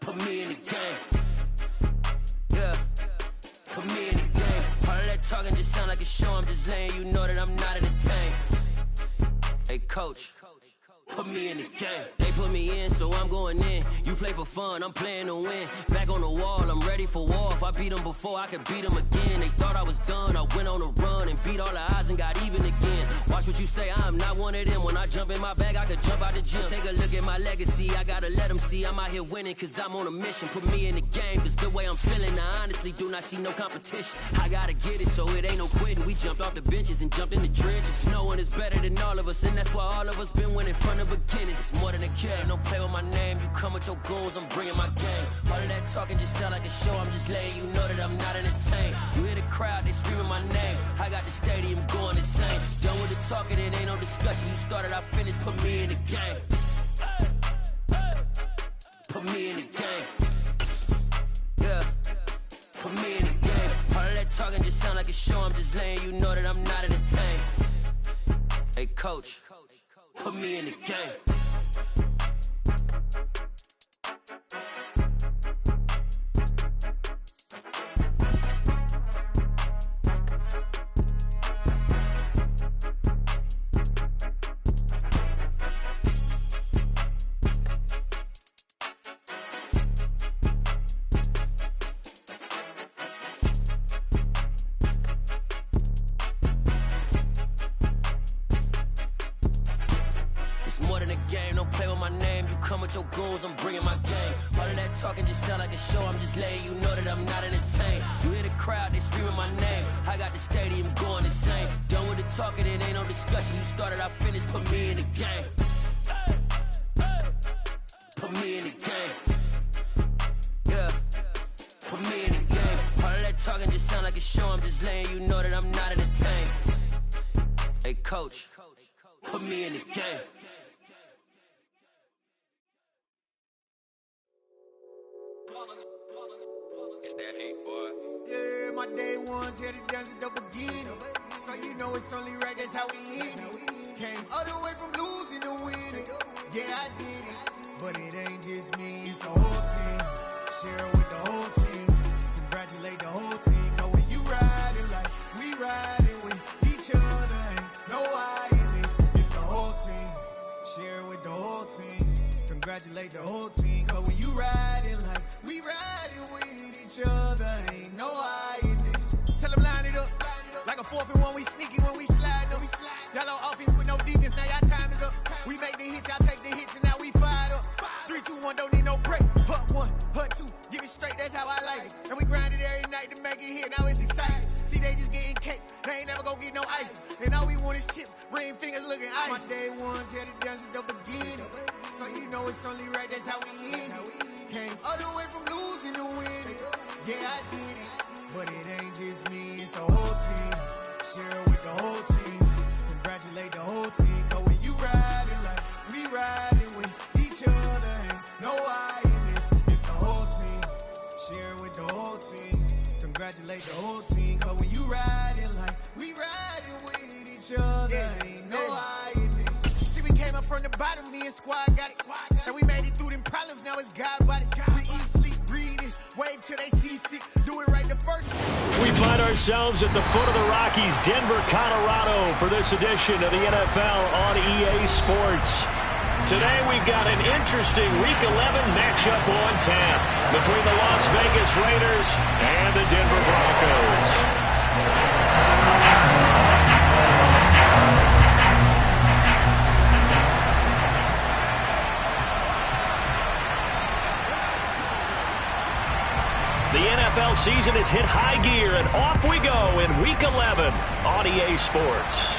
Put me in the game. Yeah. Put me in the game. All of that talking just sound like a show. I'm just letting you know that I'm not entertained. Hey, coach. Put me in the game. They put me in, so I'm going in. You play for fun, I'm playing to win. Back on the wall, I'm ready for war. If I beat them before, I could beat them again. They thought I was done, I went on a run and beat all the odds and got even again. Watch what you say, I'm not one of them. When I jump in my bag, I could jump out the gym. Take a look at my legacy, I gotta let them see I'm out here winning, cause I'm on a mission. Put me in the game, cause the way I'm feeling, I honestly do not see no competition. I gotta get it, so it ain't no quitting. We jumped off the benches and jumped in the trenches. No one is better than all of us, and that's why all of us been winning from the beginning. It's more than a game, don't play with my name. You come with your goons, I'm bringing my game. All of that talking just sound like a show. I'm just letting you know that I'm not entertained. You hear the crowd, they screaming my name. I got the stadium going insane. Done with the talking, it ain't no discussion. You started, I finished, put me in the game. Put me in the game. Yeah. Put me in the game. All of that talking just sound like a show. I'm just letting you know that I'm not entertained. Hey, coach. Put me in the game. Your goons, I'm bringing my game. All of that talking just sound like a show. I'm just letting you know that I'm not entertained. You hear the crowd, they screaming my name. I got the stadium going insane. Done with the talking, it ain't no discussion. You started, I finished, put me in the game. Put me in the game. Yeah. Put me in the game. All of that talking just sound like a show. I'm just letting you know that I'm not entertained. Hey, coach. Put me in the game. It's that hate, boy. Yeah, my day ones here to dance at the beginning. So you know it's only right, that's how we end it. Came all the way from losing to winning. Yeah, I did it. But it ain't just me, it's the whole team. Share it with the whole team. Congratulate the whole team. Cause when you riding like we riding with each other, ain't no I in this. It's the whole team. Share it with the whole team. Congratulate the whole team. Cause when you riding like we riding with each other, ain't no I in this. Tell them line it up. Like a 4th and 1, we sneaky when we slide them. Y'all on offense with no defense, now y'all time is up. We make the hits, y'all take the hits, and now we fired up. 3, 2, 1, don't need no break. Hut 1, hut 2, give it straight, that's how I like it. And we grind it every night to make it hit, now it's exciting. See, they just getting cake, they ain't never gonna get no ice. And all we want is chips, ring fingers looking ice. My day ones here to dance at the beginning. So you know it's only right, that's how we end it. Came all the way from losing to winning. Yeah, I did it. But it ain't just me, it's the whole team. Share it with the whole team. Congratulate the whole team. Cause when you riding like we riding with each other, ain't no I in this. It's the whole team. Share it with the whole team. Congratulate the whole team. Cause when you riding like we riding with each other, ain't no I in this. See, we came up from the bottom, me and squad got it. And we made it through them problems, now it's God body. We eat, sleep, breathe this, wave till they see sick. Do it right the first time. We find ourselves at the foot of the Rockies, Denver, Colorado, for this edition of the NFL on EA Sports. Today we've got an interesting Week 11 matchup on tap between the Las Vegas Raiders and the Denver Broncos. The NFL season has hit high gear, and off we go in Week 11 on EA Sports.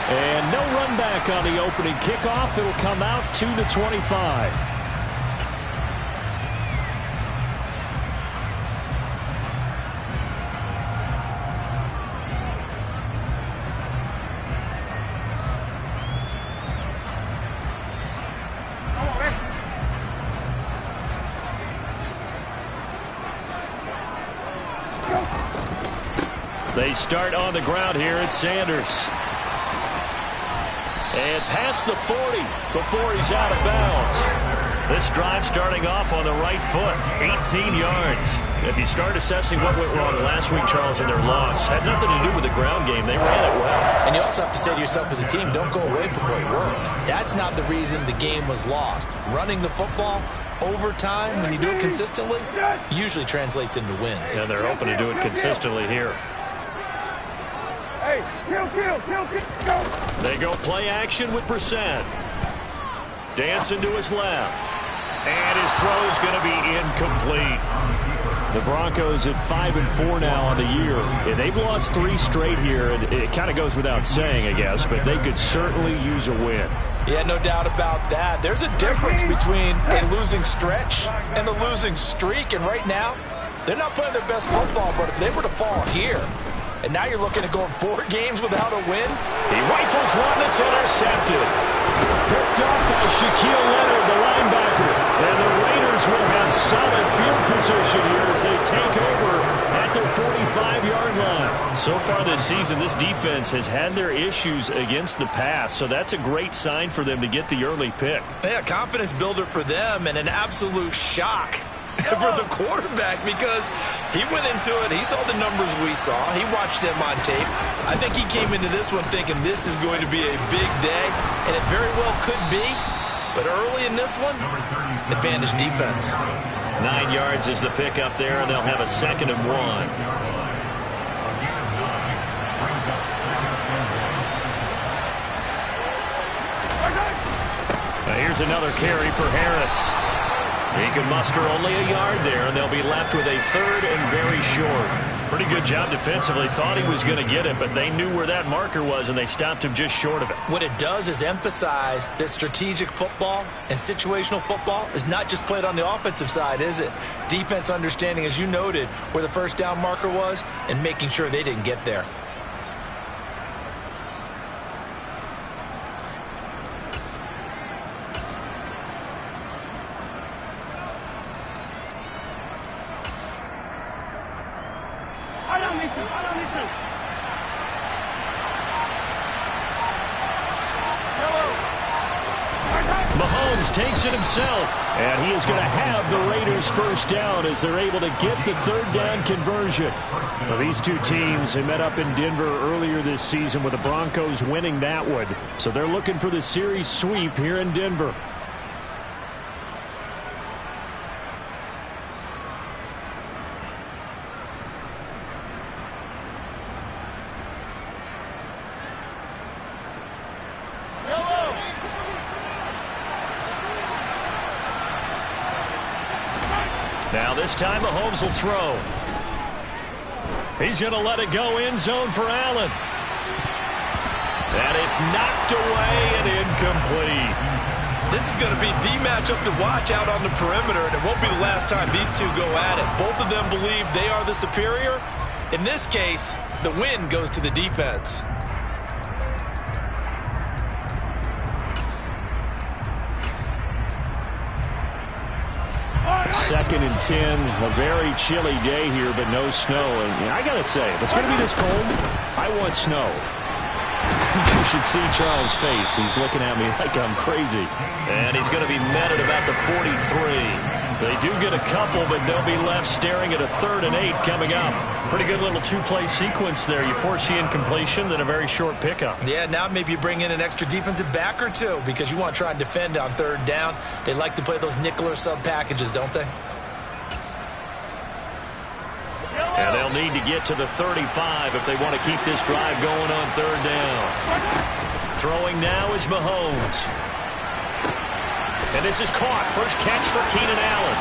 And no run back on the opening kickoff. It'll come out to the 25. They start on the ground here at Sanders. And past the 40 before he's out of bounds. This drive starting off on the right foot, 18 yards. If you start assessing what went wrong last week, Charles, in their loss, had nothing to do with the ground game. They ran it well. And you also have to say to yourself as a team, don't go away from what worked. That's not the reason the game was lost. Running the football over time, when you do it consistently, usually translates into wins. And they're hoping to do it consistently here. Hey, kill. They go play action with Brissett. Dancing to his left. And his throw is going to be incomplete. The Broncos at 5-4 now on the year. And they've lost 3 straight here, and it kind of goes without saying, I guess, but they could certainly use a win. Yeah, no doubt about that. There's a difference between a losing stretch and a losing streak, and right now, they're not playing their best football, but if they were to fall here, and now you're looking at going 4 games without a win. He rifles one that's intercepted. Picked up by Shaquille Leonard, the linebacker. And the Raiders will have solid field position here as they take over at their 45-yard line. So far this season, this defense has had their issues against the pass, so that's a great sign for them to get the early pick. Yeah, confidence builder for them and an absolute shock for the quarterback because he went into it. He saw the numbers we saw. He watched them on tape. I think he came into this one thinking this is going to be a big day, and it very well could be. But early in this one, advantage defense. 9 yards is the pick up there, and they'll have a 2nd and 1. Now here's another carry for Harris. He can muster only a yard there, and they'll be left with a 3rd and very short. Pretty good job defensively. Thought he was going to get it, but they knew where that marker was, and they stopped him just short of it. What it does is emphasize that strategic football and situational football is not just played on the offensive side, is it? Defense understanding, as you noted, where the first down marker was and making sure they didn't get there. Mahomes takes it himself, and he is going to have the Raiders first down as they're able to get the 3rd down conversion. Well, these two teams had met up in Denver earlier this season with the Broncos winning that one. So they're looking for the series sweep here in Denver. Now this time Mahomes will throw. He's going to let it go end zone for Allen. And it's knocked away and incomplete. This is going to be the matchup to watch out on the perimeter, and it won't be the last time these two go at it. Both of them believe they are the superior. In this case, the win goes to the defense. 2nd and 10, a very chilly day here, but no snow. And I got to say, if it's going to be this cold, I want snow. You should see Charles' face. He's looking at me like I'm crazy. And he's going to be met at about the 43. They do get a couple, but they'll be left staring at a 3rd and 8 coming up. Pretty good little 2-play sequence there. You force the incompletion, then a very short pickup. Yeah, now maybe you bring in an extra defensive back or two because you want to try and defend on 3rd down. They like to play those nickel or sub packages, don't they? And they'll need to get to the 35 if they want to keep this drive going on 3rd down. Throwing now is Mahomes. And this is caught. First catch for Keenan Allen.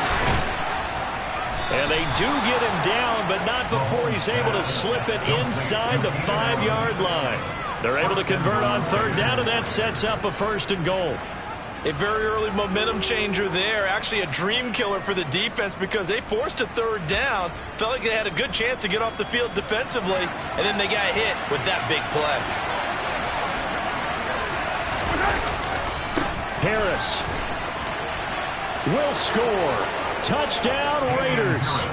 And they do get him down, but not before he's able to slip it inside the 5-yard line. They're able to convert on 3rd down, and that sets up a 1st and goal. A very early momentum changer there. Actually a dream killer for the defense because they forced a 3rd down. Felt like they had a good chance to get off the field defensively, and then they got hit with that big play. Harris will score. Touchdown, Raiders.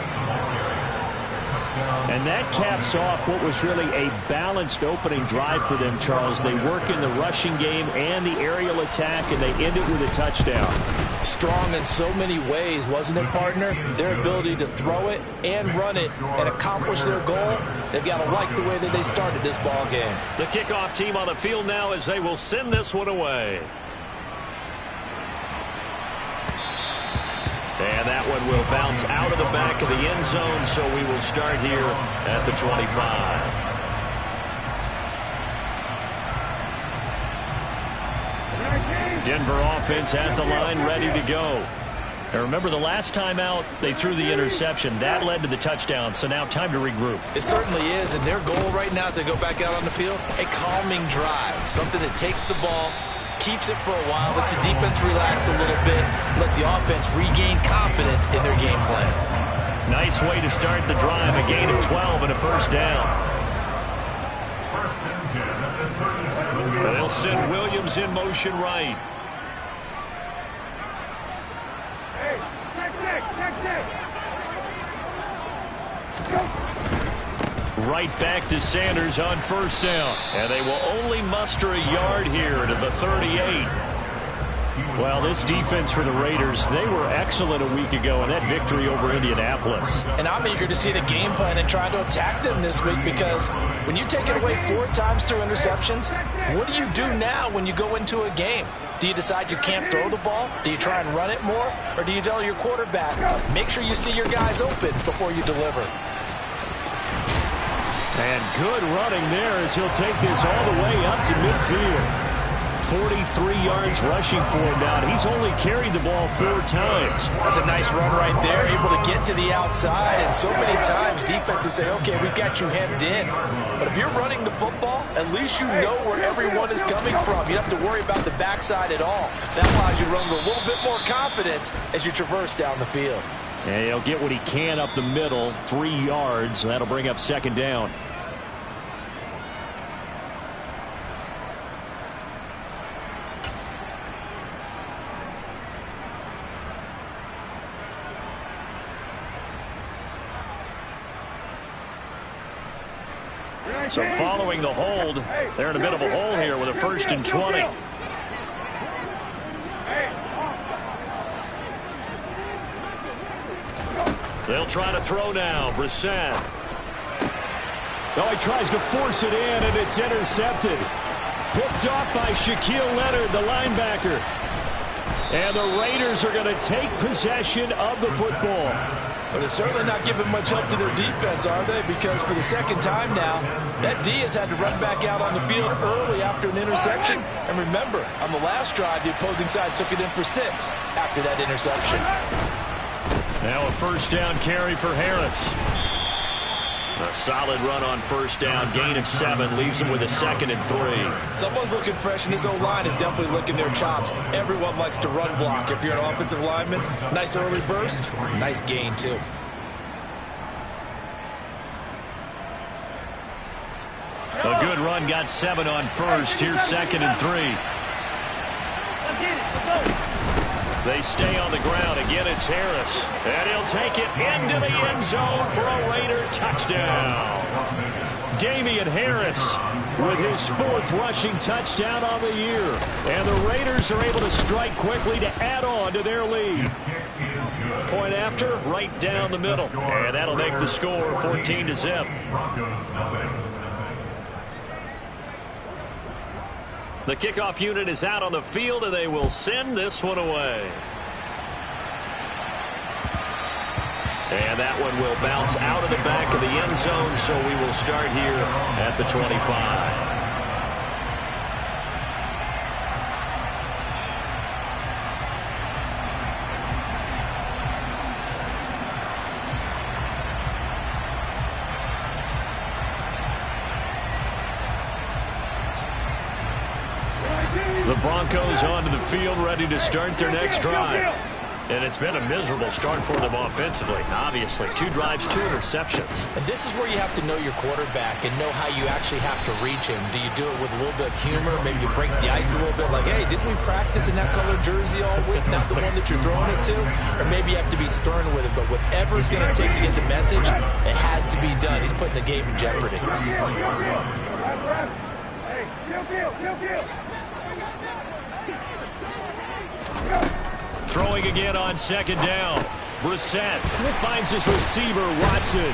And that caps off what was really a balanced opening drive for them, Charles. They work in the rushing game and the aerial attack, and they end it with a touchdown. strong in so many ways, wasn't it, partner? Their ability to throw it and run it and accomplish their goal, they've got to like the way that they started this ball game. The kickoff team on the field now as they will send this one away. And that one will bounce out of the back of the end zone, so we will start here at the 25. Denver offense at the line, ready to go. And remember, the last time out, they threw the interception. That led to the touchdown, so now time to regroup. It certainly is, and their goal right now as they go back out on the field, a calming drive, something that takes the ball, keeps it for a while, lets the defense relax a little bit, lets the offense regain confidence in their game plan. Nice way to start the drive, a gain of 12 and a first down. They'll send Williams in motion right. Right back to Sanders on first down. And they will only muster a yard here to the 38. Well, this defense for the Raiders, they were excellent a week ago in that victory over Indianapolis. And I'm eager to see the game plan and try to attack them this week, because when you take it away 4 times through interceptions, what do you do now when you go into a game? Do you decide you can't throw the ball? Do you try and run it more? Or do you tell your quarterback, make sure you see your guys open before you deliver? And good running there as he'll take this all the way up to midfield. 43 yards rushing for him now. He's only carried the ball 4 times. That's a nice run right there, able to get to the outside. And so many times defenses say, okay, we've got you hemmed in. But if you're running the football, at least you know where everyone is coming from. You don't have to worry about the backside at all. That allows you to run with a little bit more confidence as you traverse down the field. And he'll get what he can up the middle, 3 yards. That'll bring up second down. So following the hold, they're in a bit of a hole here with a 1st and 20. They'll try to throw now. Brissett. Oh, he tries to force it in, and it's intercepted. Picked off by Shaquille Leonard, the linebacker. And the Raiders are going to take possession of the football. But they're certainly not giving much help to their defense, are they? Because for the second time now, that D has had to run back out on the field early after an interception. And remember, on the last drive, the opposing side took it in for 6 after that interception. Now a first down carry for Harris. A solid run on first down, gain of 7, leaves him with a 2nd and 3. Someone's looking fresh, and his O-line is definitely licking their chops. Everyone likes to run block. If you're an offensive lineman, nice early burst, nice gain too. A good run, got 7 on first. Here's 2nd and 3. They stay on the ground. Again, it's Harris. And he'll take it into the end zone for a Raider touchdown. Damian Harris with his 4th rushing touchdown on the year. And the Raiders are able to strike quickly to add on to their lead. Point after, right down the middle. And that'll make the score 14-0. The kickoff unit is out on the field, and they will send this one away. And that one will bounce out of the back of the end zone, so we will start here at the 25. The Broncos onto the field, ready to start their next drive. And it's been a miserable start for them offensively, obviously. 2 drives, 2 interceptions. And this is where you have to know your quarterback and know how you actually have to reach him. Do you do it with a little bit of humor? Maybe you break the ice a little bit, like, hey, didn't we practice in that color jersey all week, not the one that you're throwing it to? Or maybe you have to be stern with him. But whatever it's going to take to get the message, it has to be done. He's putting the game in jeopardy. Throwing going again on second down. Brissett finds his receiver, Watson.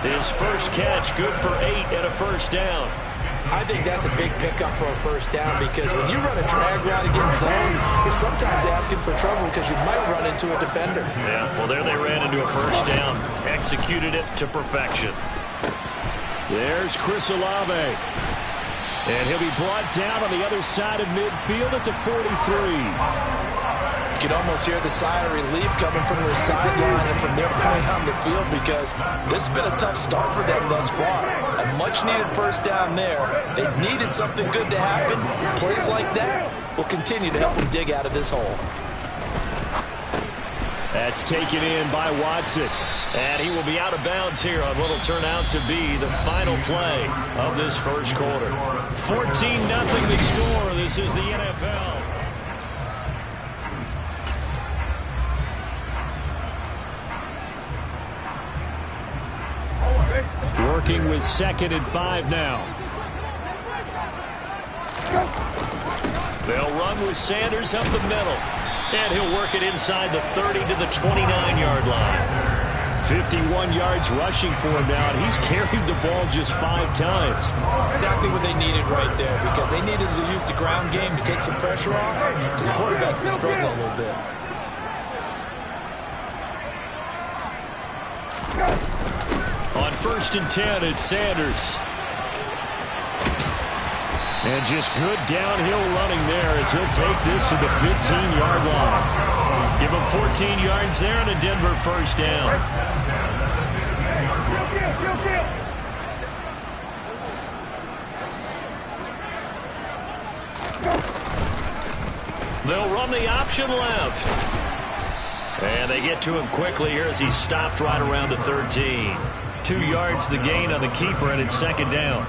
His first catch, good for 8 and a first down. I think that's a big pickup for a first down because when you run a drag route against zone, you're sometimes asking for trouble because you might run into a defender. Yeah, well, there they ran into a first down. Executed it to perfection. There's Chris Olave. And he'll be brought down on the other side of midfield at the 43. You can almost hear the sigh of relief coming from their sideline and from their point on the field because this has been a tough start for them thus far. A much-needed first down there. They needed something good to happen. Plays like that will continue to help them dig out of this hole. That's taken in by Watson. And he will be out of bounds here on what will turn out to be the final play of this first quarter. 14-0 the score. This is the NFL. Working with 2nd and 5 now. They'll run with Sanders up the middle. And he'll work it inside the 30 to the 29-yard line. 51 yards rushing for him now, and he's carried the ball just 5 times. Exactly what they needed right there because they needed to use the ground game to take some pressure off because the quarterback's been struggling a little bit. On 1st and 10, it's Sanders. And just good downhill running there as he'll take this to the 15-yard line. Give him 14 yards there and a Denver first down. They'll run the option left. And they get to him quickly here as he's stopped right around the 13. 2 yards the gain on the keeper, and it's 2nd down.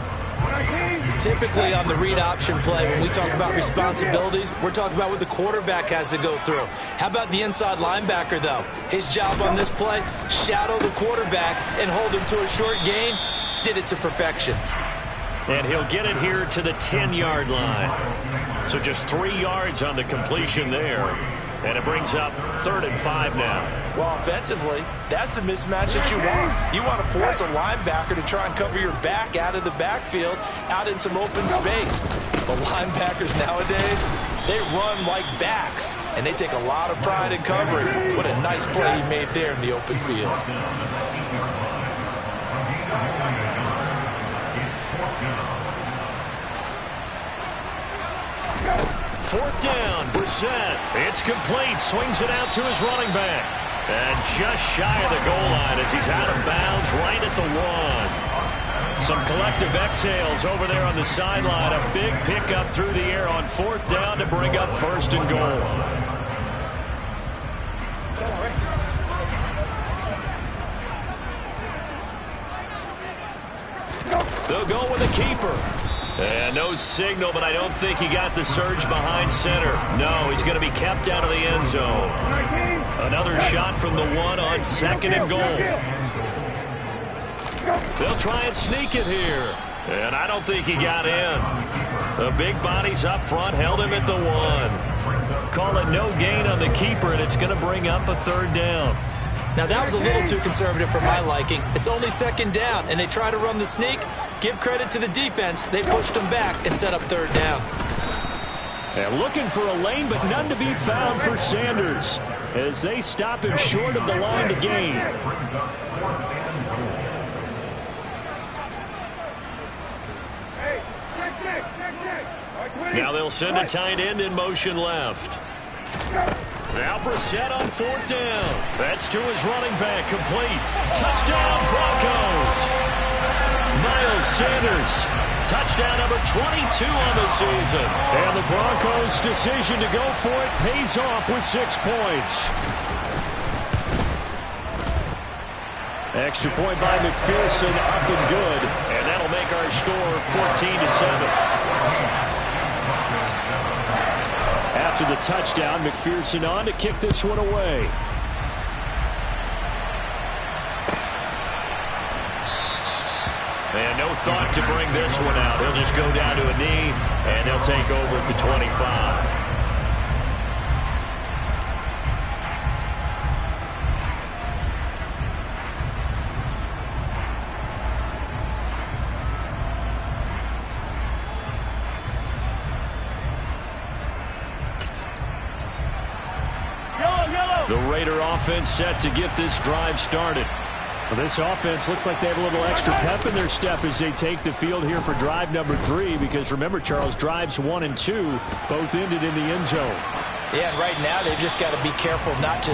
Typically on the read option play, when we talk about responsibilities, we're talking about what the quarterback has to go through. How about the inside linebacker, though? His job on this play, shadow the quarterback and hold him to a short gain. Did it to perfection. And he'll get it here to the 10-yard line. So just 3 yards on the completion there. And it brings up 3rd and 5 now. Well, offensively, that's the mismatch that you want. You want to force a linebacker to try and cover your back out of the backfield, out in some open space. But linebackers nowadays, they run like backs, and they take a lot of pride in covering. What a nice play he made there in the open field. 4th down, Brissett. It's complete. Swings it out to his running back. And just shy of the goal line as he's out of bounds right at the 1. Some collective exhales over there on the sideline. A big pickup through the air on 4th down to bring up 1st and goal. They'll go with a keeper. And no signal, but I don't think he got the surge behind center. No, he's going to be kept out of the end zone. Another shot from the 1 on 2nd and goal. They'll try and sneak it here. And I don't think he got in. The big bodies up front held him at the 1. Call it no gain on the keeper, and it's going to bring up a 3rd down. Now, that was a little too conservative for my liking. It's only 2nd down, and they try to run the sneak. Give credit to the defense. They pushed them back and set up 3rd down. And looking for a lane, but none to be found for Sanders as they stop him short of the line to gain. Now they'll send a tight end in motion left. Now Brissett on 4th down. That's to his running back, complete. Touchdown, Broncos. Miles Sanders, touchdown number 22 on the season. And the Broncos' decision to go for it pays off with 6 points. Extra point by McPherson, up and good. And that'll make our score 14-7. After the touchdown, McPherson on to kick this one away. And no thought to bring this one out. He'll just go down to a knee, and they'll take over at the 25. The Raider offense set to get this drive started. Well, this offense looks like they have a little extra pep in their step as they take the field here for drive number 3, because remember, Charles, drives 1 and 2 both ended in the end zone. Yeah, and right now they've just got to be careful not to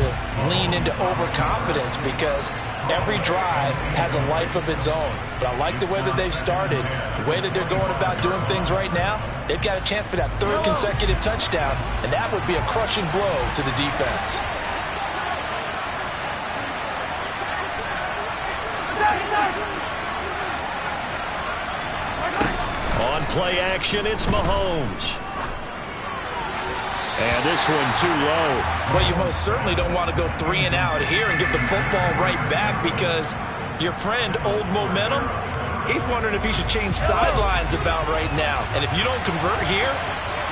lean into overconfidence, because every drive has a life of its own. But I like the way that they've started, the way that they're going about doing things right now. They've got a chance for that 3rd consecutive touchdown, and that would be a crushing blow to the defense. On play action, it's Mahomes. And this one too low. Well, you most certainly don't want to go 3 and out here and get the football right back, because your friend, Old Momentum, he's wondering if he should change sidelines about right now. And if you don't convert here,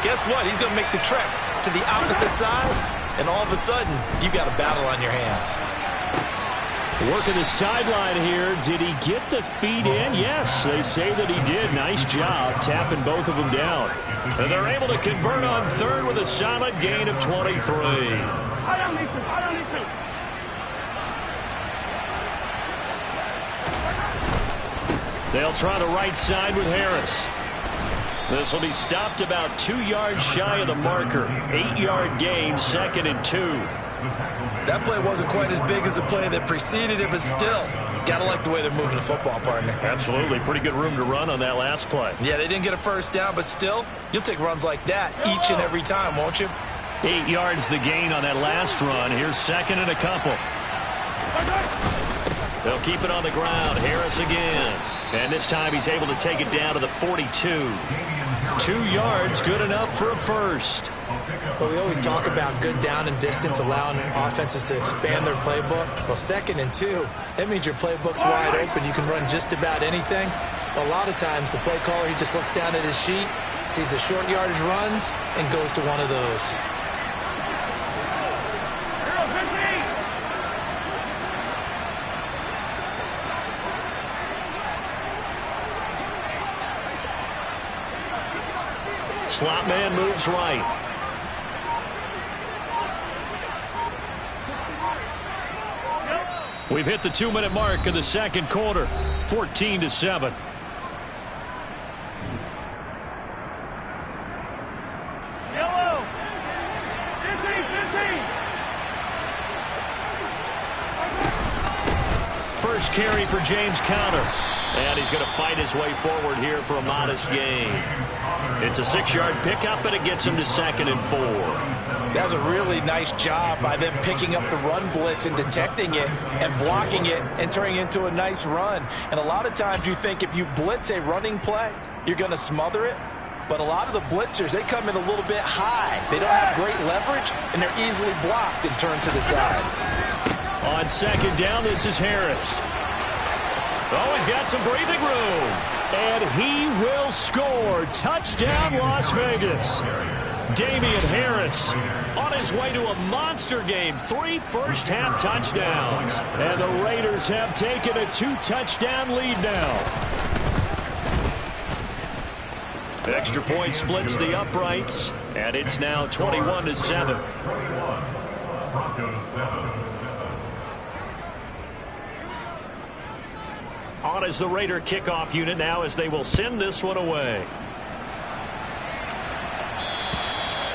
guess what? He's going to make the trek to the opposite side, and all of a sudden, you've got a battle on your hands. Working the sideline here. Did he get the feet in? Yes, they say that he did. Nice job tapping both of them down. And they're able to convert on 3rd with a solid gain of 23. They'll try the right side with Harris. This will be stopped about 2 yards shy of the marker. 8-yard gain, 2nd and 2. That play wasn't quite as big as the play that preceded it, but still, gotta like the way they're moving the football, partner. Absolutely. Pretty good room to run on that last play. Yeah, they didn't get a first down, but still, you'll take runs like that each and every time, won't you? 8 yards the gain on that last run. Here's 2nd and a couple. They'll keep it on the ground. Harris again. And this time he's able to take it down to the 42. 2 yards, good enough for a first. Well, we always talk about good down and distance, allowing offenses to expand their playbook. Well, 2nd and 2, that means your playbook's wide open. You can run just about anything. But a lot of times, the play caller, he just looks down at his sheet, sees the short yardage runs, and goes to one of those. Slot man moves right. We've hit the 2-minute mark of the 2nd quarter. 14-7. Yellow. 15. First carry for James Conner. And he's going to fight his way forward here for a modest gain. It's a 6-yard pickup, and it gets him to 2nd and 4. That was a really nice job by them picking up the run blitz and detecting it and blocking it and turning it into a nice run. And a lot of times you think if you blitz a running play, you're going to smother it. But a lot of the blitzers, they come in a little bit high. They don't have great leverage, and they're easily blocked and turned to the side. On 2nd down, this is Harris. Oh, he's got some breathing room. And he will score. Touchdown, Las Vegas. Damian Harris on his way to a monster game. 3 first-half touchdowns. And the Raiders have taken a 2-touchdown lead now. Extra point splits the uprights. And it's now 21-7. Broncos 7. On is the Raider kickoff unit now as they will send this one away.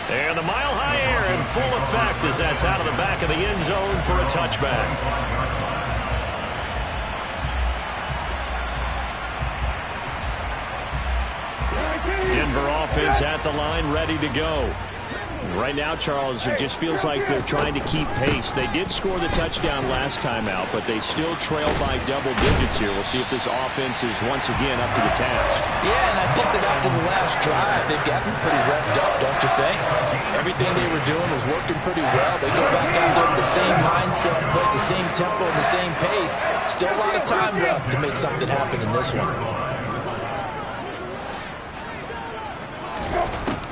And the mile-high air in full effect as that's out of the back of the end zone for a touchback. Denver offense at the line, ready to go. Right now, Charles, it just feels like they're trying to keep pace. They did score the touchdown last time out, but they still trail by double digits here. We'll see if this offense is once again up to the task. Yeah, and I think that after the last drive, they've gotten pretty revved up, don't you think? Everything they were doing was working pretty well. They go back out there with the same mindset, play the same tempo and the same pace. Still a lot of time left to make something happen in this one.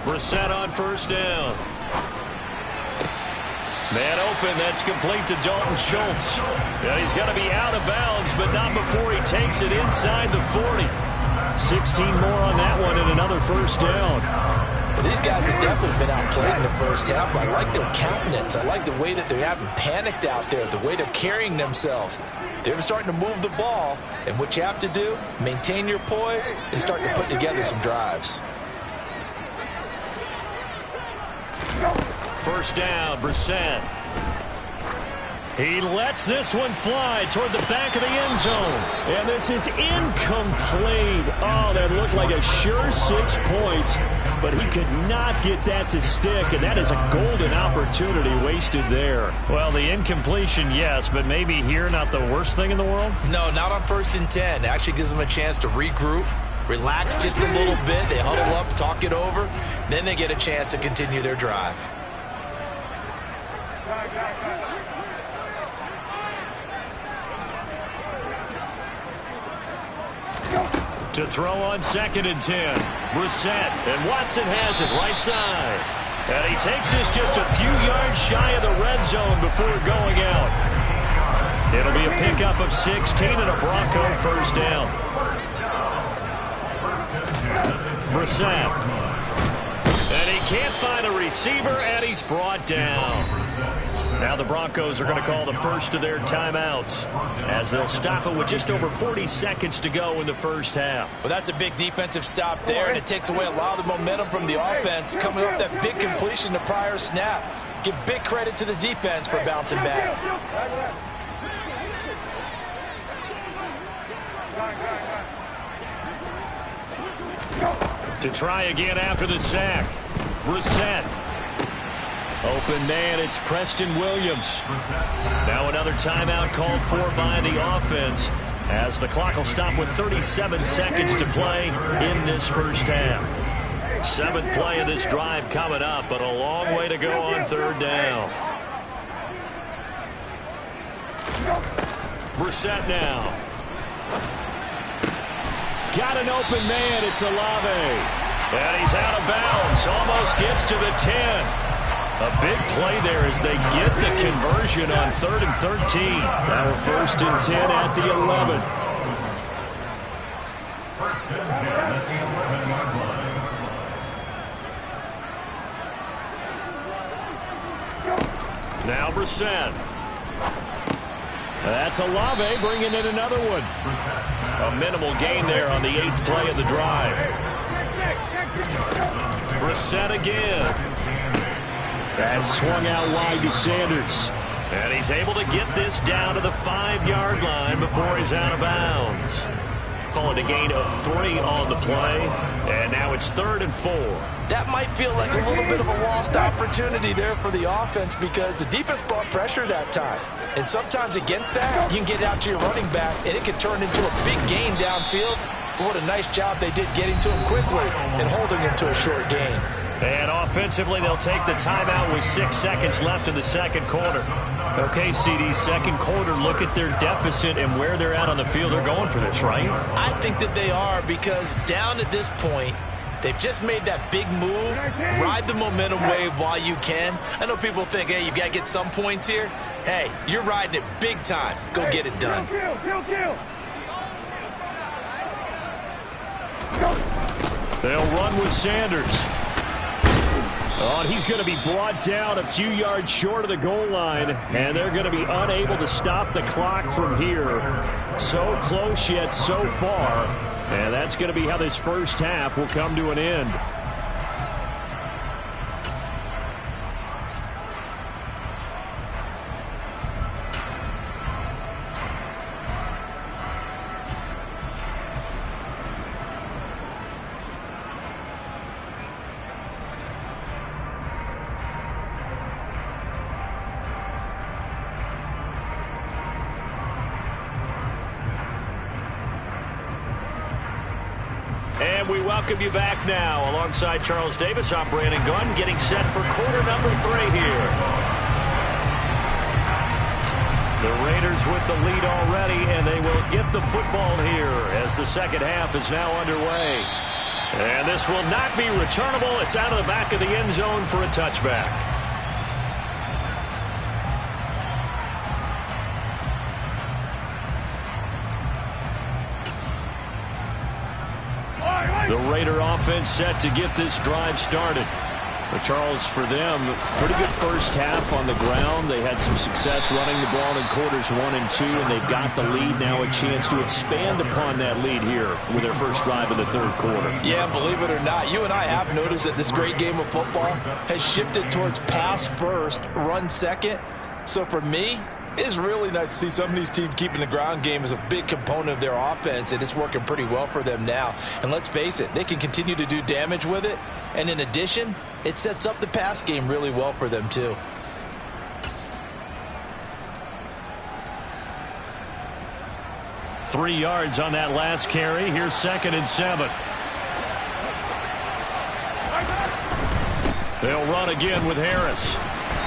Brissett on first down. Man open, that's complete to Dalton Schultz. Yeah, he's got to be out of bounds, but not before he takes it inside the 40. 16 more on that one and another first down. These guys have definitely been outplayed in the first half, but I like their countenance. I like the way that they haven't panicked out there, the way they're carrying themselves. They're starting to move the ball, and what you have to do, maintain your poise and start to put together some drives. First down, Brissett. He lets this one fly toward the back of the end zone. And this is incomplete. Oh, that looked like a sure 6 points. But he could not get that to stick. And that is a golden opportunity wasted there. Well, the incompletion, yes. But maybe here, not the worst thing in the world? No, not on 1st and 10. It actually gives them a chance to regroup, relax just a little bit. They huddle up, talk it over. Then they get a chance to continue their drive. To throw on 2nd and 10. Brissett, and Watson has it right side. And he takes this just a few yards shy of the red zone before going out. It'll be a pickup of 16 and a Bronco first down. Brissett. And he can't find a receiver, and he's brought down. Now the Broncos are going to call the first of their timeouts as they'll stop it with just over 40 seconds to go in the first half. Well, that's a big defensive stop there, and it takes away a lot of the momentum from the offense coming off that big completion the prior snap. Give big credit to the defense for bouncing back. To try again after the sack. Brissett. Open man, it's Preston Williams. Now another timeout called for by the offense as the clock will stop with 37 seconds to play in this first half. 7th play of this drive coming up, but a long way to go on 3rd down. Brissett now. Got an open man, it's Olave. And he's out of bounds, almost gets to the 10. A big play there as they get the conversion on 3rd and 13. Now 1st and 10 at the 11. Now Brissett. That's Olave bringing in another one. A minimal gain there on the 8th play of the drive. Brissett again. That swung out wide to Sanders. And he's able to get this down to the 5-yard line before he's out of bounds. Call it a gain of 3 on the play. And now it's 3rd and 4. That might feel like a little bit of a lost opportunity there for the offense because the defense brought pressure that time. And sometimes against that, you can get out to your running back, and it can turn into a big gain downfield. But what a nice job they did getting to him quickly and holding him to a short gain. And offensively, they'll take the timeout with 6 seconds left in the 2nd quarter. Okay, CD, 2nd quarter, look at their deficit and where they're at on the field. They're going for this, right? I think that they are because down at this point, they've just made that big move. Ride the momentum wave while you can. I know people think, hey, you've got to get some points here. Hey, you're riding it big time. Go get it done. They'll run with Sanders. Oh, and he's going to be brought down a few yards short of the goal line, and they're going to be unable to stop the clock from here. So close yet so far, and that's going to be how this first half will come to an end. And we welcome you back now. Alongside Charles Davis, I'm Brandon Gunn, getting set for quarter number 3 here. The Raiders with the lead already, and they will get the football here as the second half is now underway. And this will not be returnable. It's out of the back of the end zone for a touchback. The Raider offense set to get this drive started. But Charles, for them, pretty good first half on the ground. They had some success running the ball in quarters 1 and 2, and they've got the lead. Now a chance to expand upon that lead here with their first drive in the third quarter. Yeah, believe it or not, you and I have noticed that this great game of football has shifted towards pass first, run second. So for me, it's really nice to see some of these teams keeping the ground game as a big component of their offense, and it's working pretty well for them now. And let's face it, they can continue to do damage with it. And in addition, it sets up the pass game really well for them too. Three yards on that last carry. Here's 2nd and 7. They'll run again with Harris.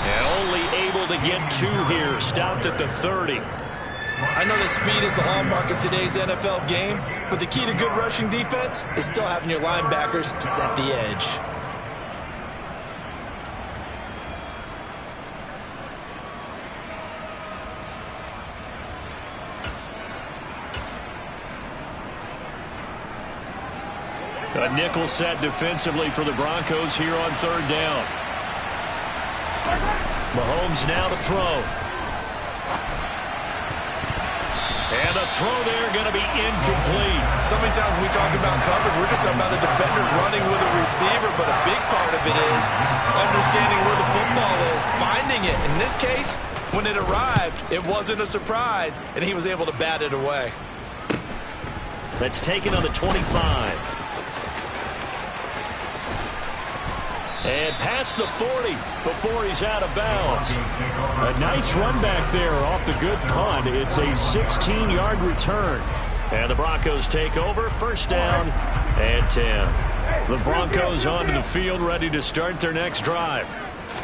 And only able to get 2 here. Stopped at the 30. I know that speed is the hallmark of today's NFL game, but the key to good rushing defense is still having your linebackers set the edge. A nickel set defensively for the Broncos here on 3rd down. Mahomes now to throw. And a throw there going to be incomplete. So many times when we talk about coverage, we're just talking about a defender running with a receiver, but a big part of it is understanding where the football is, finding it. In this case, when it arrived, it wasn't a surprise, and he was able to bat it away. That's taken on the 25. And past the 40 before he's out of bounds. A nice run back there off the good punt. It's a 16-yard return. And the Broncos take over. 1st down and 10. The Broncos onto the field ready to start their next drive.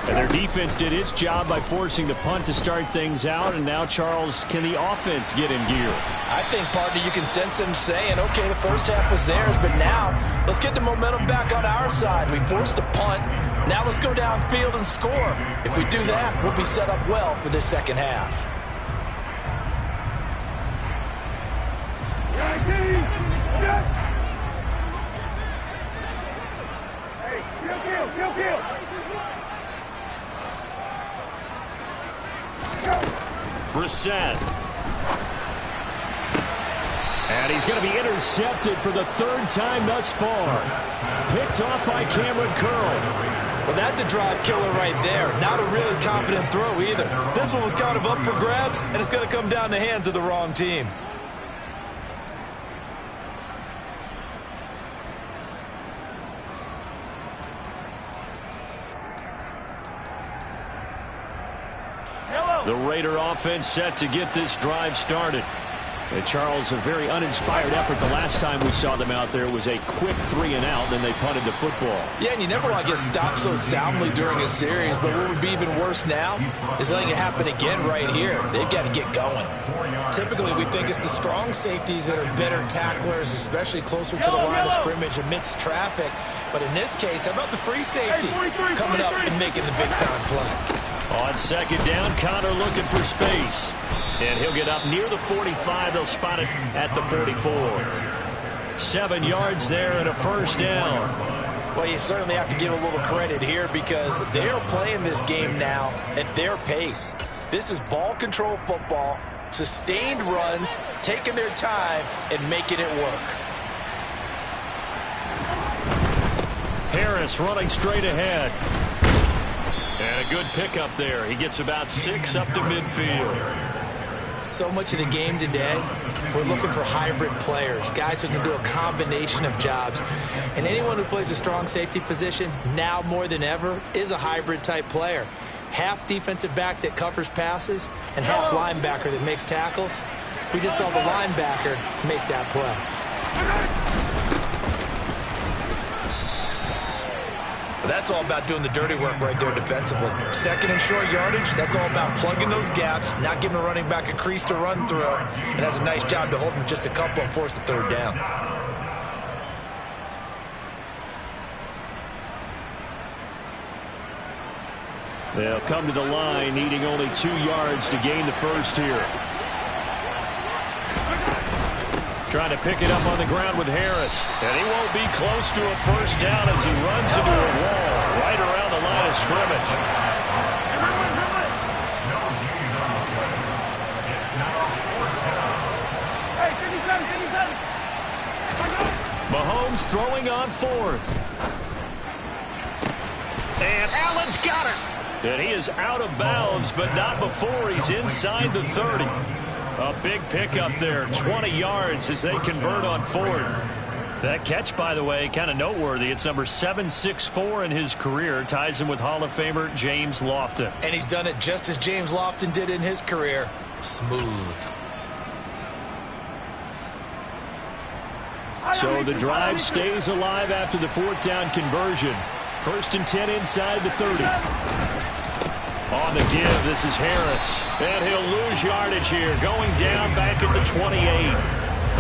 And their defense did its job by forcing the punt to start things out. And now, Charles, can the offense get in gear? I think, partner, you can sense them saying, okay, the first half was theirs, but now let's get the momentum back on our side. We forced a punt. Now let's go downfield and score. If we do that, we'll be set up well for this second half. Brissett. And he's going to be intercepted for the 3rd time thus far. Picked off by Cameron Curl. Well, that's a drive killer right there. Not a really confident throw either. This one was kind of up for grabs, and it's going to come down the hands of the wrong team. The Raider offense set to get this drive started. And Charles, a very uninspired effort. The last time we saw them out there was a quick 3 and out, then they punted the football. Yeah, and you never want to get stopped so soundly during a series, but what would be even worse now is letting it happen again right here. They've got to get going. Typically, we think it's the strong safeties that are better tacklers, especially closer to the line of scrimmage amidst traffic. But in this case, how about the free safety coming up and making the big-time play? On 2nd down, Connor looking for space. And he'll get up near the 45. They'll spot it at the 44. 7 yards there and a 1st down. Well, you certainly have to give a little credit here because they're playing this game now at their pace. This is ball control football, sustained runs, taking their time, and making it work. Harris running straight ahead. And a good pickup there. He gets about 6 up to midfield. So much of the game today, we're looking for hybrid players, guys who can do a combination of jobs. And anyone who plays a strong safety position, now more than ever, is a hybrid type player. Half defensive back that covers passes and half linebacker that makes tackles. We just saw the linebacker make that play. That's all about doing the dirty work right there defensively. 2nd and short yardage, that's all about plugging those gaps, not giving a running back a crease to run through, and has a nice job to hold him just a couple and force the 3rd down. They'll come to the line, needing only 2 yards to gain the first here. trying to pick it up on the ground with Harris. And he won't be close to a first down as he runs into a wall right around the line of scrimmage. Mahomes throwing on fourth. And Allen's got it. And he is out of bounds, but not before he's inside the 30. A big pickup there, 20 yards as they convert on fourth. That catch, by the way, kind of noteworthy. It's number 764 in his career. Ties him with Hall of Famer James Lofton. And he's done it just as James Lofton did in his career. Smooth. So the drive stays alive after the fourth down conversion. 1st and 10 inside the 30. On the give, this is Harris. And he'll lose yardage here, going down back at the 28.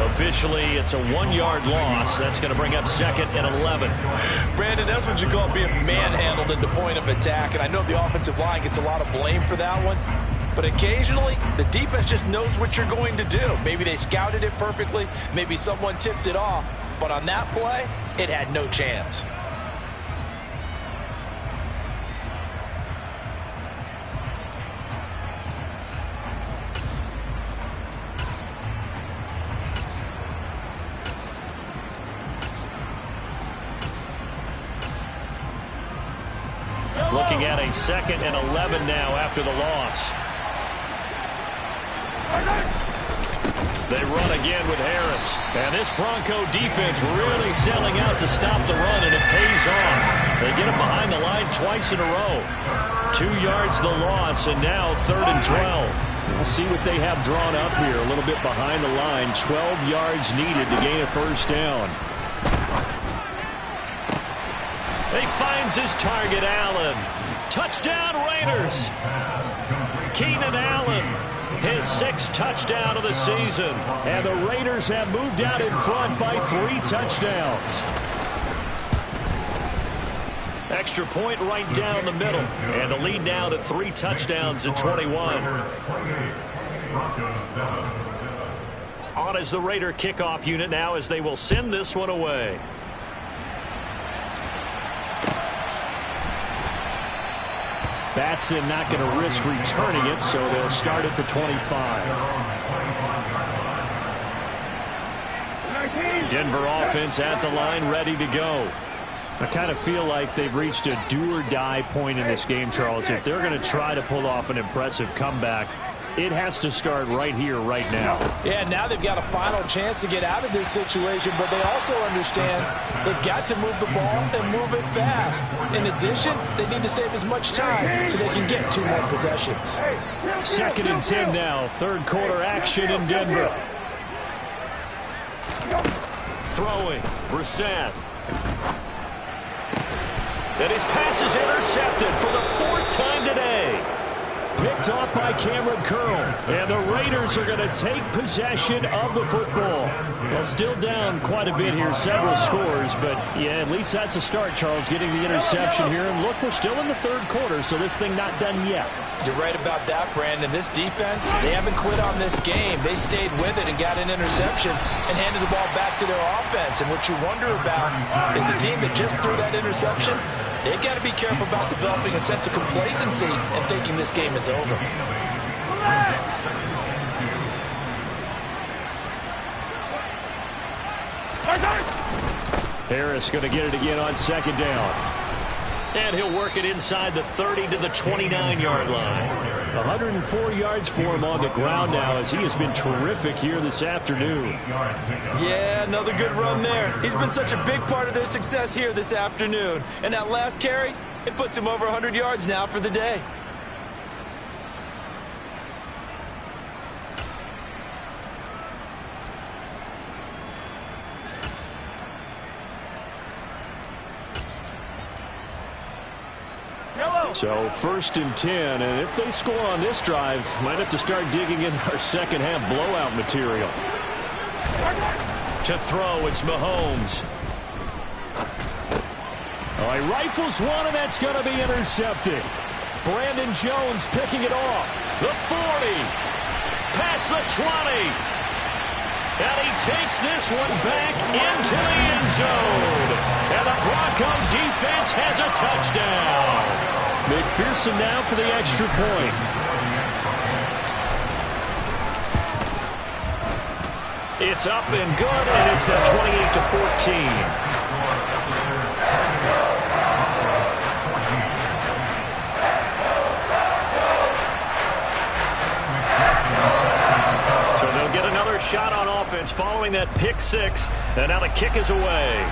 Officially, it's a 1-yard loss. That's going to bring up 2nd and 11. Brandon, that's what you call being manhandled at the point of attack. And I know the offensive line gets a lot of blame for that one. But occasionally, the defense just knows what you're going to do. Maybe they scouted it perfectly. Maybe someone tipped it off. But on that play, it had no chance. Looking at a 2nd and 11 now after the loss. They run again with Harris. And this Bronco defense really selling out to stop the run, and it pays off. They get him behind the line twice in a row. 2 yards the loss, and now 3rd and 12. We'll see what they have drawn up here. A little bit behind the line. 12 yards needed to gain a first down. He finds his target, Allen. Touchdown, Raiders. Keenan Allen, his 6th touchdown of the season. And the Raiders have moved out in front by 3 touchdowns. Extra point right down the middle. And the lead now to 3 touchdowns at 21. On is the Raider kickoff unit now as they will send this one away. Batson not going to risk returning it, so they'll start at the 25. Denver offense at the line, ready to go. I kind of feel like they've reached a do-or-die point in this game, Charles. If they're going to try to pull off an impressive comeback, it has to start right here, right now. Yeah, now they've got a final chance to get out of this situation, but they also understand they've got to move the ball and move it fast. In addition, they need to save as much time so they can get 2 more possessions. 2nd and 10 now, 3rd quarter action in Denver. Throwing, Brissett. And his pass is intercepted for the 4th time today. Picked off by Cameron Curl. And the Raiders are going to take possession of the football. Well, still down quite a bit here, several scores. But, yeah, at least that's a start, Charles, getting the interception here. And look, we're still in the 3rd quarter, so this thing not done yet. You're right about that, Brandon. This defense, they haven't quit on this game. They stayed with it and got an interception and handed the ball back to their offense. And what you wonder about is the team that just threw that interception, they've got to be careful about developing a sense of complacency and thinking this game is over. Harris going to get it again on 2nd down. And he'll work it inside the 30 to the 29-yard line. 104 yards for him on the ground now as he has been terrific here this afternoon. Yeah, another good run there. He's been such a big part of their success here this afternoon. And that last carry, it puts him over 100 yards now for the day. So 1st and 10, and if they score on this drive, might have to start digging in our second half blowout material. To throw, it's Mahomes. Oh, he rifles one, and that's going to be intercepted. Brandon Jones picking it off. The 40, past the 20. And he takes this one back into the end zone. And the Bronco defense has a touchdown. McPherson now for the extra point. It's up and good, and it's now 28-14. Get another shot on offense following that pick six. And now the kick is away.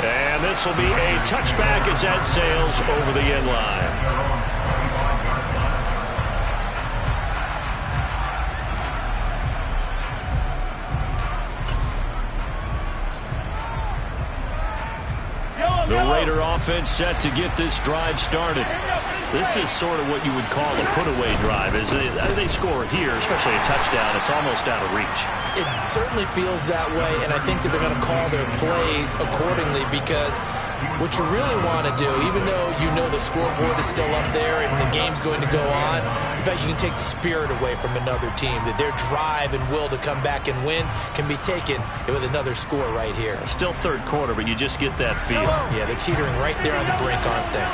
And this will be a touchback as that sails over the end line. The Raider offense set to get this drive started. This is sort of what you would call a put-away drive. They score here, especially a touchdown, it's almost out of reach. It certainly feels that way, and I think that they're going to call their plays accordingly, because what you really want to do, even though you know the scoreboard is still up there and the game's going to go on, in fact, you can take the spirit away from another team, that their drive and will to come back and win can be taken with another score right here. Still third quarter, but you just get that feel. Yeah, they're teetering right there on the brink, aren't they?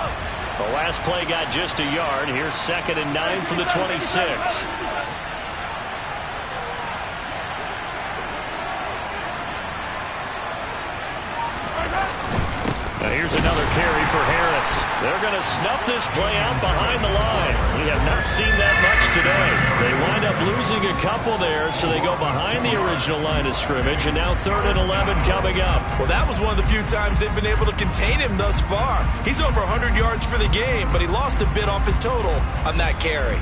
The last play got just a yard. Here's 2nd and 9 from the 26. Now here's another carry for Harris. They're going to snuff this play out behind the line. We have not seen that much today. They wind up losing a couple there, so they go behind the original line of scrimmage, and now 3rd and 11 coming up. Well, that was one of the few times they've been able to contain him thus far. He's over 100 yards for the game, but he lost a bit off his total on that carry.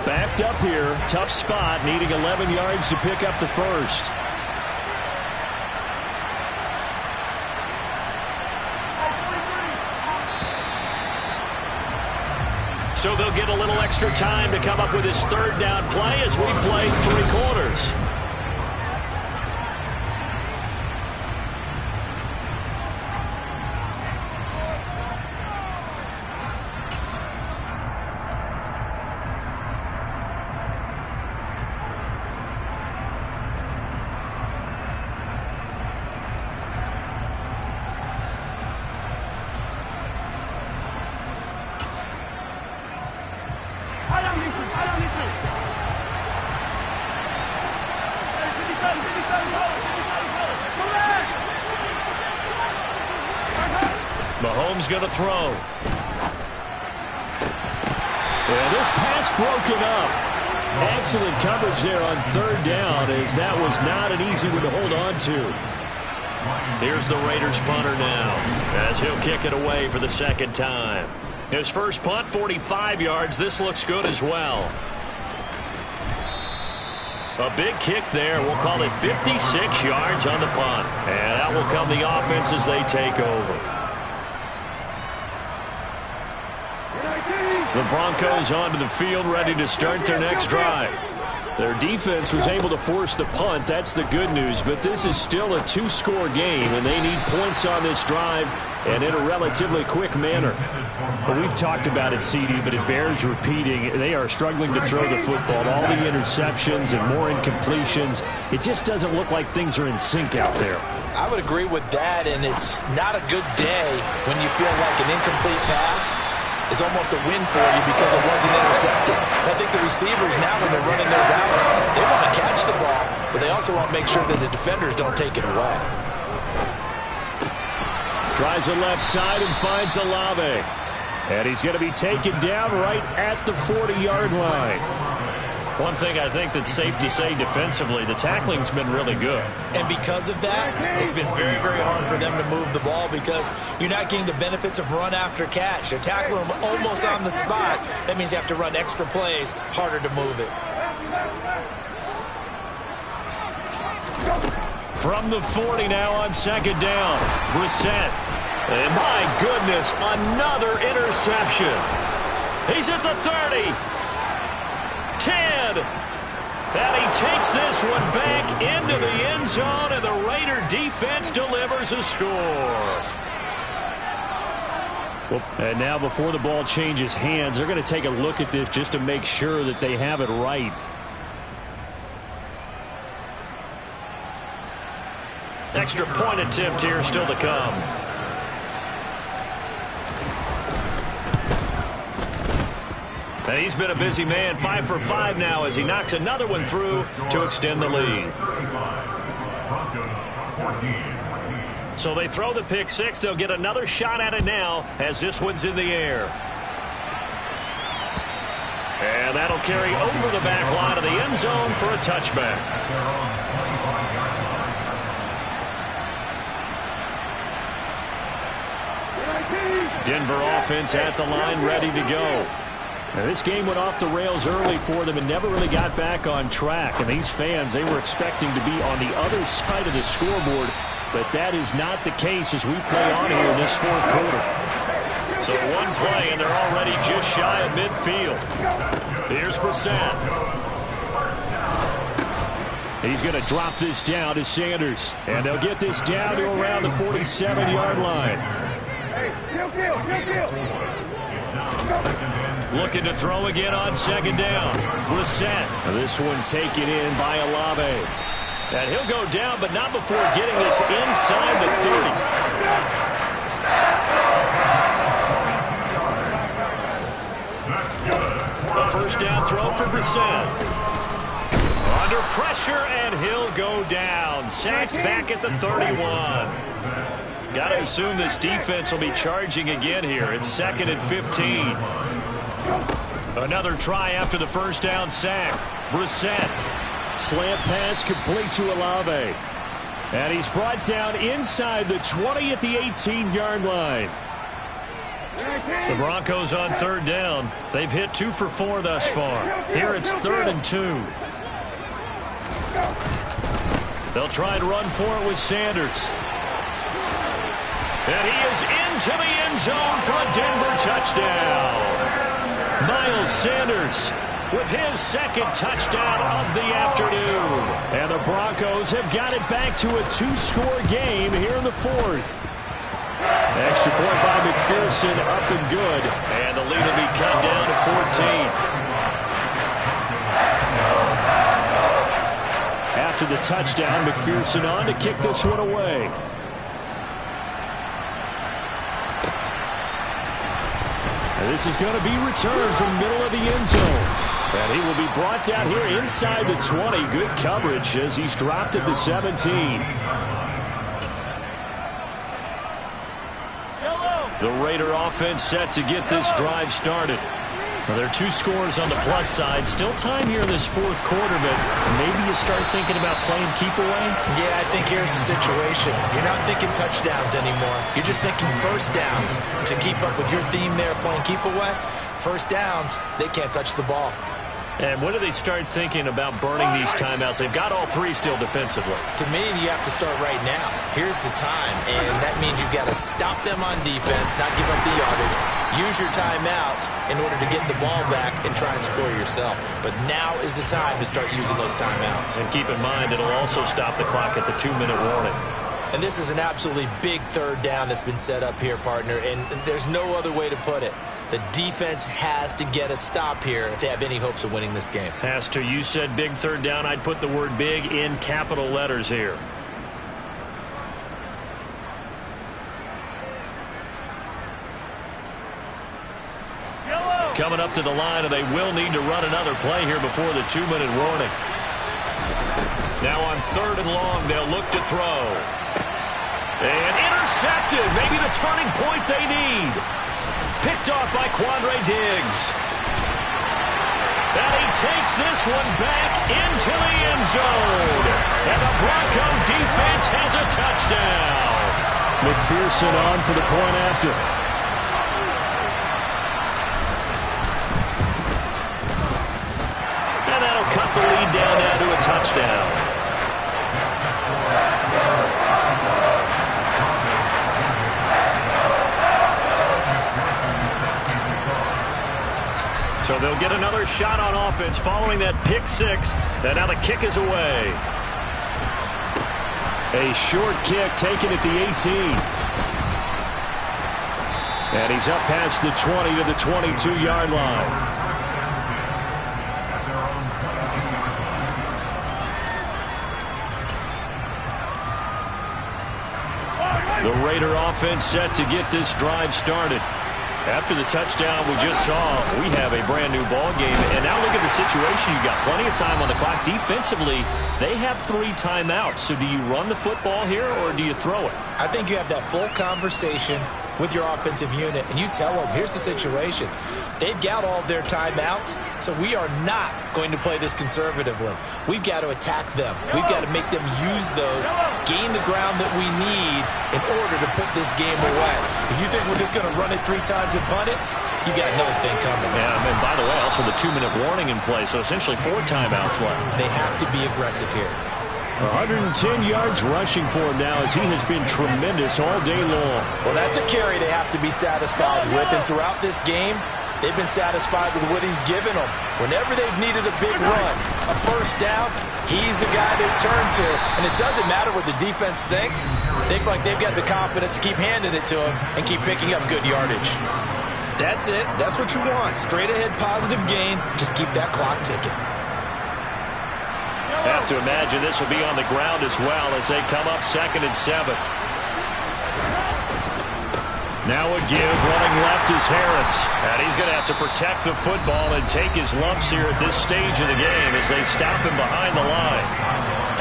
Backed up here, tough spot, needing 11 yards to pick up the first. So they'll get a little extra time to come up with his 3rd down play as we play 3 quarters. Mahomes going to throw. Well, this pass broken up. Excellent coverage there on 3rd down, as that was not an easy one to hold on to. Here's the Raiders punter now, as he'll kick it away for the 2nd time. His first punt, 45 yards. This looks good as well. A big kick there. We'll call it 56 yards on the punt. And out will come the offense as they take over. The Broncos onto the field, ready to start their next drive. Their defense was able to force the punt. That's the good news. But this is still a 2-score game, and they need points on this drive and in a relatively quick manner. But we've talked about it, CD, but it bears repeating. They are struggling to throw the football. All the interceptions and more incompletions. It just doesn't look like things are in sync out there. I would agree with that, and it's not a good day when you feel like an incomplete pass is almost a win for you because it wasn't intercepted. I think the receivers now, when they're running their routes, they want to catch the ball, but they also want to make sure that the defenders don't take it away. Tries the left side and finds Olave. And he's going to be taken down right at the 40-yard line. One thing I think that's safe to say defensively, the tackling's been really good. And because of that, it's been very, very hard for them to move the ball because you're not getting the benefits of run after catch. They're tackling them almost on the spot. That means you have to run extra plays, harder to move it. From the 40 now on 2nd down. Brissett. And my goodness, another interception. He's at the 30. 10. And he takes this one back into the end zone, and the Raider defense delivers a score. And now before the ball changes hands, they're going to take a look at this just to make sure that they have it right. Extra point attempt here still to come. And he's been a busy man, 5 for 5 now as he knocks another one through to extend the lead. So they throw the pick six. They'll get another shot at it now as this one's in the air. And that'll carry over the back line of the end zone for a touchback. Denver offense at the line, ready to go. Now, this game went off the rails early for them and never really got back on track. And these fans, they were expecting to be on the other side of the scoreboard, but that is not the case as we play on here in this fourth quarter. So one play, and they're already just shy of midfield. Here's Brissett. He's going to drop this down to Sanders. And they'll get this down to around the 47-yard line. Looking to throw again on second down. Brissett. This one taken in by Olave. And he'll go down, but not before getting this inside the 30. A first down throw for Brissett. Under pressure, and he'll go down. Sacked back at the 31. Got to assume this defense will be charging again here. It's 2nd and 15. Another try after the first down sack. Brissett. Slant pass complete to Olave. And he's brought down inside the 20 at the 18-yard line. The Broncos on third down. They've hit 2 for 4 thus far. Here it's 3rd and 2. They'll try and run for it with Sanders. And he is into the end zone for a Denver touchdown. Miles Sanders with his 2nd touchdown of the afternoon. And the Broncos have got it back to a 2-score game here in the 4th. Extra point by McPherson, up and good. And the lead will be cut down to 14. After the touchdown, McPherson on to kick this one away. And this is going to be returned from middle of the end zone. And he will be brought down here inside the 20. Good coverage as he's dropped at the 17. The Raider offense set to get this drive started. Well, there are 2 scores on the plus side. Still time here in this 4th quarter, but maybe you start thinking about playing keep away? Yeah, I think here's the situation. You're not thinking touchdowns anymore. You're just thinking first downs. To keep up with your theme there, playing keep away, first downs, they can't touch the ball. And when do they start thinking about burning these timeouts? They've got all 3 still defensively. To me, you have to start right now. Here's the time, and that means you've got to stop them on defense, not give up the yardage. Use your timeouts in order to get the ball back and try and score yourself. But now is the time to start using those timeouts. And keep in mind, it'll also stop the clock at the 2-minute warning. And this is an absolutely big third down that's been set up here, partner, and there's no other way to put it. The defense has to get a stop here if they have any hopes of winning this game. Has to. You said big third down. I'd put the word big in capital letters here. Coming up to the line, and they will need to run another play here before the 2-minute warning. Now on 3rd and long, they'll look to throw. And intercepted. Maybe the turning point they need. Picked off by Quandre Diggs. And he takes this one back into the end zone. And the Bronco defense has a touchdown. McPherson on for the point after. And that'll cut the lead down now to a touchdown. So So they'll get another shot on offense following that pick six. And now the kick is away. A short kick taken at the 18. And he's up past the 20 to the 22-yard line. The Raider offense set to get this drive started. After the touchdown we just saw, we have a brand new ball game. And now look at the situation. You got plenty of time on the clock. Defensively, they have 3 timeouts. So do you run the football here or do you throw it? I think you have that full conversation with your offensive unit, and you tell them, here's the situation. They've got all their timeouts, so we are not going to play this conservatively. We've got to attack them. We've got to make them use those, gain the ground that we need in order to put this game away. If you think we're just going to run it 3 times and punt it, you got another thing coming. Yeah, and by the way, also the 2-minute warning in play, so essentially 4 timeouts left. They have to be aggressive here. 110 yards rushing for him now as he has been tremendous all day long. Well, that's a carry they have to be satisfied with, and throughout this game, they've been satisfied with what he's given them. Whenever they've needed a big run, a first down, he's the guy they turn to. And it doesn't matter what the defense thinks. They feel like they've got the confidence to keep handing it to him and keep picking up good yardage. That's it. That's what you want. Straight ahead positive gain. Just keep that clock ticking. Have to imagine this will be on the ground as well as they come up 2nd and 7. Now a give, running left is Harris. And he's going to have to protect the football and take his lumps here at this stage of the game as they stop him behind the line.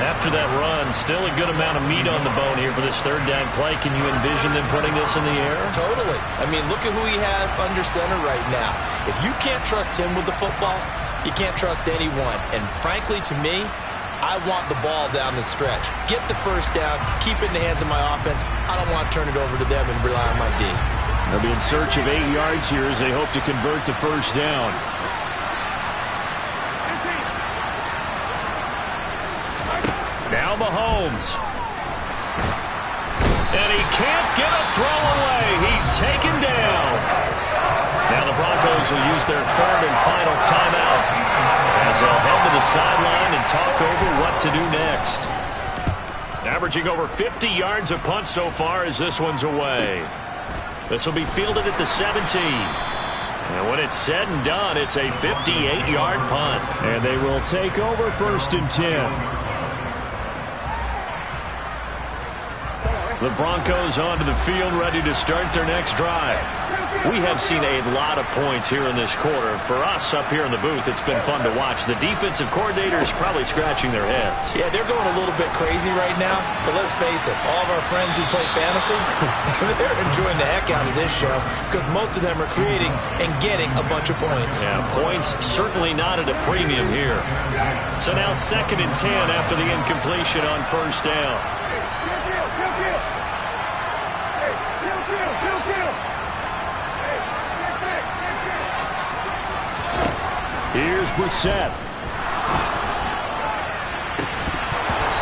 After that run, still a good amount of meat on the bone here for this 3rd down play. Can you envision them putting this in the air? Totally. I mean, look at who he has under center right now. If you can't trust him with the football, you can't trust anyone. And frankly, to me, I want the ball down the stretch. Get the first down, keep it in the hands of my offense. I don't want to turn it over to them and rely on my D. They'll be in search of 8 yards here as they hope to convert the first down. Now Mahomes. And he can't get a throw away. He's taken down. Now the Broncos will use their 3rd and final timeout as they'll head to the sideline and talk over what to do next. Averaging over 50 yards a punt so far as this one's away. This will be fielded at the 17. And when it's said and done, it's a 58-yard punt. And they will take over 1st and 10. The Broncos onto the field, ready to start their next drive. We have seen a lot of points here in this quarter. For us up here in the booth, it's been fun to watch. The defensive coordinators probably scratching their heads. Yeah, they're going a little bit crazy right now. But let's face it, all of our friends who play fantasy, they're enjoying the heck out of this show because most of them are creating and getting a bunch of points. Yeah, points certainly not at a premium here. So now 2nd and 10 after the incompletion on 1st down. Here's Brissett.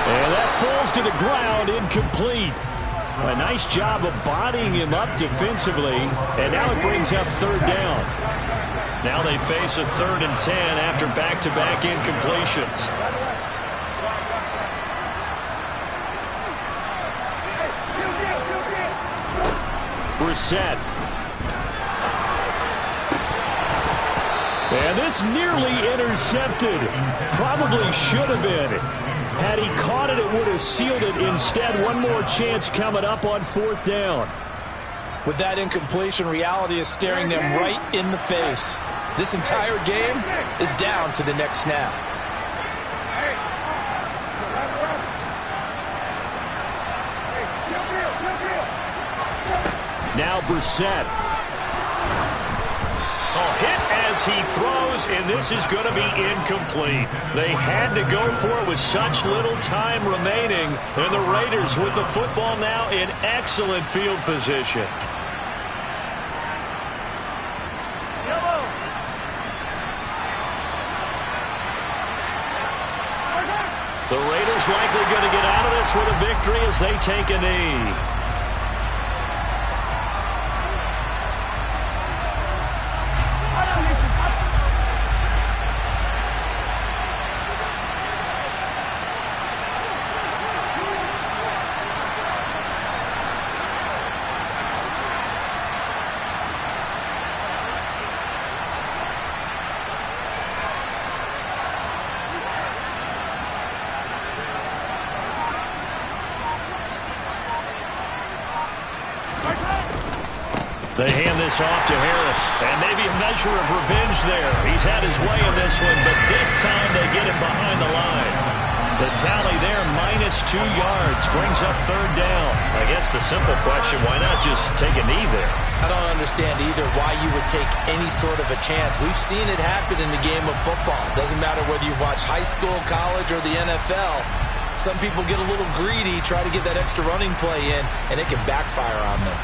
And that falls to the ground, incomplete. A nice job of bodying him up defensively. And now it brings up 3rd down. Now they face a 3rd and 10 after back-to-back incompletions. Brissett. And this nearly intercepted. Probably should have been. Had he caught it, it would have sealed it. Instead, one more chance coming up on 4th down. With that incompletion, reality is staring them right in the face. This entire game is down to the next snap. Now Brissett. Hit as he throws, and this is going to be incomplete. They had to go for it with such little time remaining, and the Raiders with the football now in excellent field position. The Raiders likely going to get out of this with a victory as they take a knee. They hand this off to Harris, and maybe a measure of revenge there. He's had his way in this one, but this time they get him behind the line. The tally there, -2 yards, brings up third down. I guess the simple question, why not just take a knee there? I don't understand either why you would take any sort of a chance. We've seen it happen in the game of football. Doesn't matter whether you watch high school, college, or the NFL. Some people get a little greedy, try to get that extra running play in, and it can backfire on them.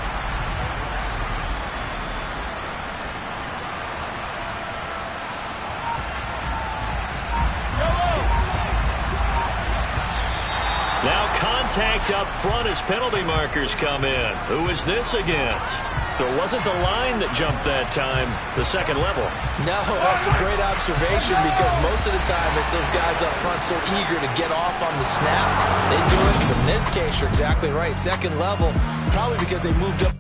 Now contact up front as penalty markers come in. Who is this against? So it wasn't the line that jumped that time, the second level. No, that's a great observation because most of the time it's those guys up front so eager to get off on the snap. They do it, but in this case, you're exactly right. Second level, probably because they moved up.